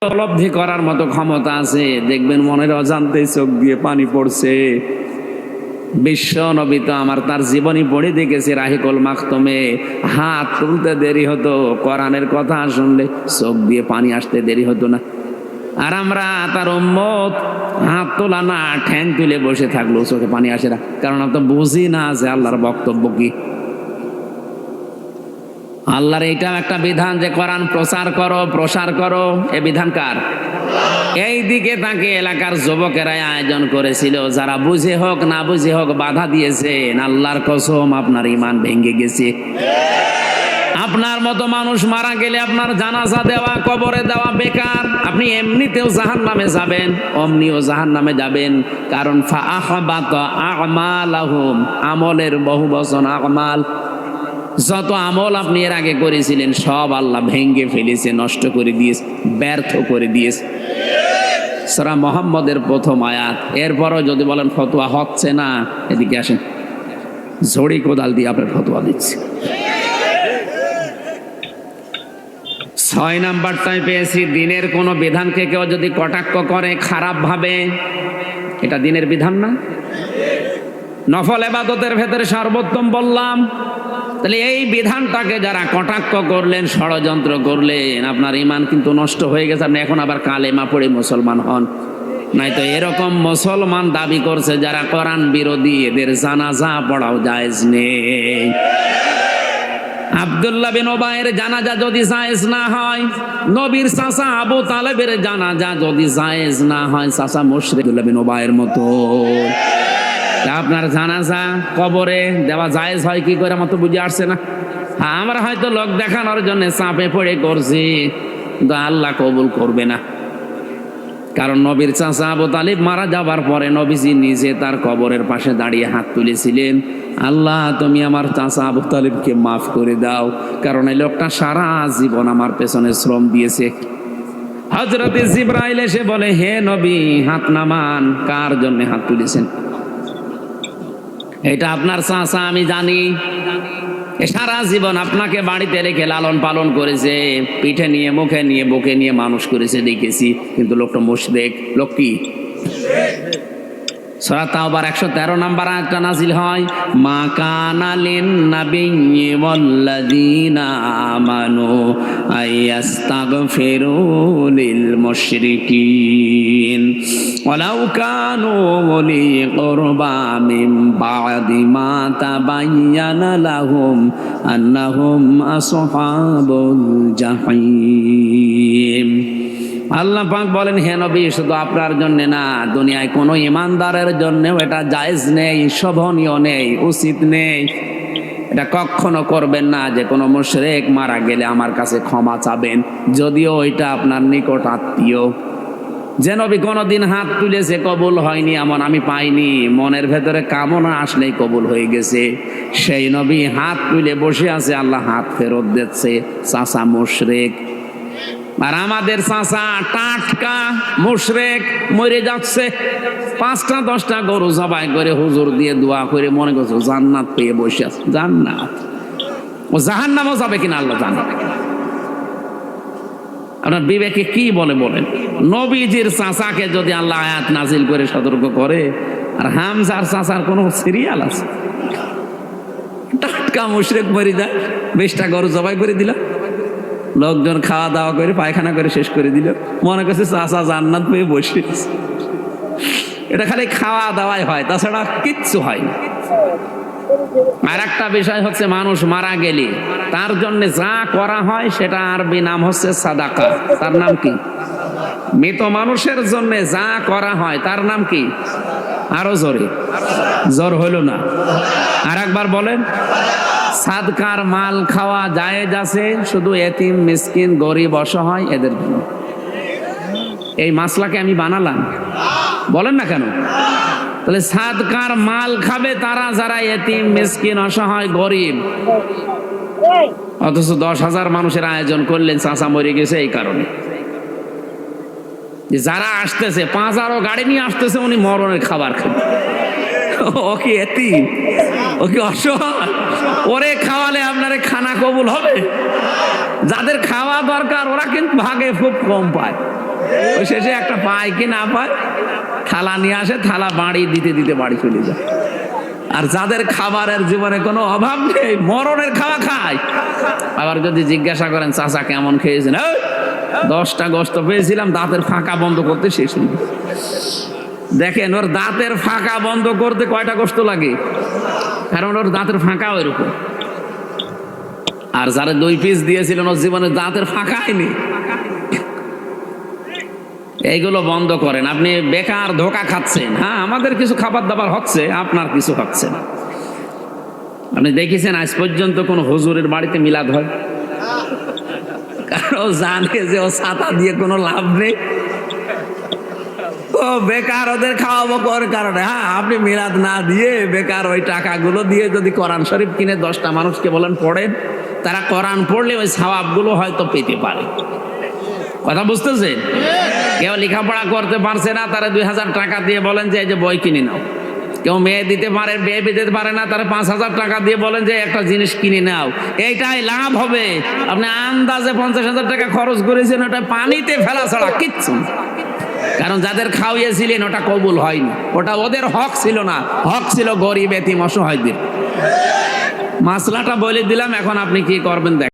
উপলব্ধি করার মতো ক্ষমতা আছে, দেখবেন মনের অজান্তে চোখ দিয়ে পানি পড়ছে। বিশ্ব নবী তো আমার তার জীবনী পড়ে দেখেছি, রাহিকুল মাখতুমে হাত তুলতে দেরি হতো, কোরআনের কথা শুনলে চোখ দিয়ে পানি আসতে দেরি হতো না। আর আমরা তার উম্মত হাত তোলা না, ঠ্যাং তুলে বসে থাকলো, চোখে পানি আসে না, কারণ আমরা তো বুঝি না যে আল্লাহর বক্তব্য কি। আল্লাহর এইটাও একটা বিধান যে কোরআন প্রসার করো, এ বিধান কার? এই দিকে তাকে এলাকার যুবকেরাই আয়োজন করেছিল, যারা বুঝে হোক না বুঝে হোক বাধা দিয়েছেন। আল্লাহর কসম, আপনার ঈমান ভেঙে গেছে। আপনার মতো মানুষ মারা গেলে আপনার জানাজা দেওয়া, কবরে দেওয়া বেকার। আপনি এমনিতেও জাহান্নামে যাবেন, অমনিও জাহান্নামে যাবেন। কারণ ফাআহবাতা আমালাহুম, আমলের বহু বচন আমাল। যত আমল আপনি এর আগে করেছিলেন সব আল্লাহ ভেঙ্গে ফেলেছে, নষ্ট করে দিয়েছে, ব্যর্থ করে দিয়েছে। সূরা মুহাম্মদের প্রথম আয়াত। এরপরও যদি বলেন ফতোয়া হচ্ছে না, এদিকে আসেন, ঝড়ি কোদাল দিয়ে আপনার ফতোয়া দিচ্ছি। 6 নাম্বারটাই পেয়েছি, দিনের কোনো বিধানকে কেউ যদি কটাক্ষ করে খারাপ ভাবে, এটা দিনের বিধান না? নফল ইবাদতের ভেতরে সর্বোত্তম বললাম। তাহলে এই বিধানটাকে যারা কটাক্ষ করলেন, ষড়যন্ত্র করলেন, আপনার ঈমান কিন্তু নষ্ট হয়ে গেছে। আপনি এখন আবার কালেমা পড়ে মুসলমান হন, নয়তো এরকম মুসলমান দাবি করছে যারা কোরআন বিরোধী, এদের জানাজা পড়াও জায়েজ নেই। আব্দুল্লাহ বিন উবাইয়ের জানাজা যদি জায়েজ না হয়, নবীর চাচা আবু তালেবের জানাজা যদি জায়েজ না হয়, চাচা মুশরিক আব্দুল্লাহ বিন উবাইয়ের মতো, আপনার জানাজা কবরে দেওয়া জায়েজ হয় কি করে? আমার তো বুঝে আসছে না। আমরা হয়তো লোক দেখানোর জন্য চাপে পড়ে করছি, কিন্তু আল্লাহ কবুল করবে না। কারণ নবীর চাচা আবু তালিব মারা যাবার পরে নবীজি নিজে তার কবরের পাশে দাঁড়িয়ে হাত তুলেছিলেন, আল্লাহ তুমি আমার চাচা আবু তালিবকে মাফ করে দাও, কারণ এই লোকটা সারা জীবন আমার পেছনে শ্রম দিয়েছে। হযরত জিবরাইল এসে বলে, হে নবী, হাত নামান। কার জন্য হাত তুলেছেন? এটা আপনার চাচা, আমি জানি। সারা জীবন আপনাকে বাড়িতে রেখে লালন পালন করেছে, পিঠে নিয়ে, মুখে নিয়ে, বুকে নিয়ে মানুষ করেছে, দেখেছি। কিন্তু লোকটা মুশরিক। লোক কি? সূরা তাওবার 113 নাম্বার আয়াতটা নাযিল হয়, মা কানা লিন নাবিয়্যি ওয়াল্লাযীনা আমানু আইয়াস্তাগফিরু লিল মুশরিকিন ওয়ালাউ কানু উলি কুরবা মিন বা'দি মা তাবায়্যানা লাহুম আন্নাহুম আসহাবুল জাহিম। আল্লাহ পাক বলেন, হে নবী, শুধু আপনার জন্য না, দুনিয়ায় কোনো ইমানদারের জন্যও এটা জায়েজ নেই, শোভনীয় নেই, উচিত নেই। এটা কখনো করবেন না যে কোনো মুশরিক মারা গেলে আমার কাছে ক্ষমা চাবেন, যদিও ওইটা আপনার নিকট আত্মীয়। যে নবী কোনোদিন হাত তুলেছে কবুল হয়নি এমন আমি পাইনি, মনের ভেতরে কামনা আসলেই কবুল হয়ে গেছে। সেই নবী হাত তুলে বসে আছে, আল্লাহ হাত ফেরত দিচ্ছে। চাচা মুশরিক, আর আমাদের চাচা টাটকা মুশরিক, মরে যাচ্ছে। 5টা 10টা গরু জবাই করে হুজুর দিয়ে দোয়া করে মনে করছে জান্নাত পেয়ে বসে আছে। জান্নাত, ও জাহান্নামও যাবে কিনা আল্লাহ জানে। আপনার বিবেকে কি বলে বলেন? নবীজির চাচাকে যদি আল্লাহ আয়াত নাজিল করে সতর্ক করে, আর হামজার চাচার কোনো সিরিয়াল আছে? টাটকা মুশরিক মরে যায়, 20টা গরু জবাই করে দিল, লোকজন খাওয়া দাওয়া করে পায়খানা করে শেষ করে দিল, মনে করছে চাচা জান্নাত পেয়ে বসে। এটা খালি খাওয়া দাওয়াই হয়, তাছাড়া কিচ্ছু হয় না। আর একটা বিষয় হচ্ছে, মানুষ মারা গেলে তার জন্য যা করা হয় সেটা আরবি নাম হচ্ছে সাদাকা। তার নাম কি? মৃত মানুষের জন্য যা করা হয় তার নাম কি? আরো জোরে, জোর হইল না, আর একবার বলেন। সাদকার মাল খাওয়া জায়েজ আছে, শুধু এতিম, মিসকিন, গরিব, অসহায় এদের জন্য। এই মাসলাকে আমি বানালাম, বলেন না কেন? তাহলে সাদকার মাল খাবে তারা যারা এতিম, মিসকিন, অসহায়, গরিব। অথচ 10,000 মানুষের আয়োজন করলেন, চাচা মরে গেছে এই কারণে। যারা আসতেছে 5,000 গাড়ি নিয়ে আসতেছে, উনি মরণের খাবার খাবে। ও কি এতিম? ও কি অসহায়? ওরে খাওয়ালে আপনারে খানা কবুল হবে? যাদের খাওয়া দরকার ওরা কিন্তু ভাগে খুব কম পায়। ওই শেষে একটা পায় কি না পায়, থালা নিয়ে আসে, থালা বাড়ি দিতে দিতে বাড়ি চলে যায়। আর যাদের খাবারের জীবনে কোনো অভাব নেই, মরণের খাওয়া খায়। আবার যদি জিজ্ঞাসা করেন চাচা কেমন খেয়েছেন, 10টা গোস্ত পেয়েছিলাম, দাঁতের ফাঁকা বন্ধ করতে শেষ হয়ে গেছে। দেখেন ওর দাঁতের ফাঁকা বন্ধ করতে কয়টা গোস্ত লাগে, কারণ ওর দাঁতের ফাঁকা ওইরকম। আর যারা 2 পিস দিয়েছিলেন ওর জীবনে দাঁতের ফাঁকা হয়নি। এইগুলো বন্ধ করেন, আপনি বেকার ধোকা খাচ্ছেন। হ্যাঁ, আমাদের কিছু খাবার দাবার হচ্ছে, আপনার কিছু হচ্ছে না। আপনি দেখেছেন আজ পর্যন্ত কোন হুজুরের বাড়িতে মিলাদ হয়? কারণ ও জানে যে ও ছাতা দিয়ে কোনো লাভ নেই, ও বেকার ওদের খাওয়াবো কোন কারণে। হ্যাঁ, আপনি মিলাদ না দিয়ে বেকার ওই টাকাগুলো দিয়ে যদি কোরআন শরীফ কিনে 10টা মানুষকে বলেন পড়েন, তারা কোরআন পড়লে ওই সওয়াবগুলো হয়তো পেতে পারে। কথা বুঝতেছেন? কেউ লেখাপড়া করতে পারছে না, তারা 2000 টাকা দিয়ে বলেন যে এই যে বই কিনে নাও। কেউ মেয়ে দিতে পারে, বিয়ে দিতে পারে না, তারা 5000 টাকা দিয়ে বলেন যে একটা জিনিস কিনে নাও। এইটাই লাভ হবে। আপনি আন্দাজে 50,000 টাকা খরচ করেছেন, ওটা পানিতে ফেলা ছাড়া কিচ্ছু না। কারণ যাদের খাওয়িয়েছিলেন ওটা কবুল হয়নি, ওটা ওদের হক ছিল না, হক ছিল গরিব এতিম অসহায়দের। মাসলাটা বলে দিলাম, এখন আপনি কি করবেন দেখ।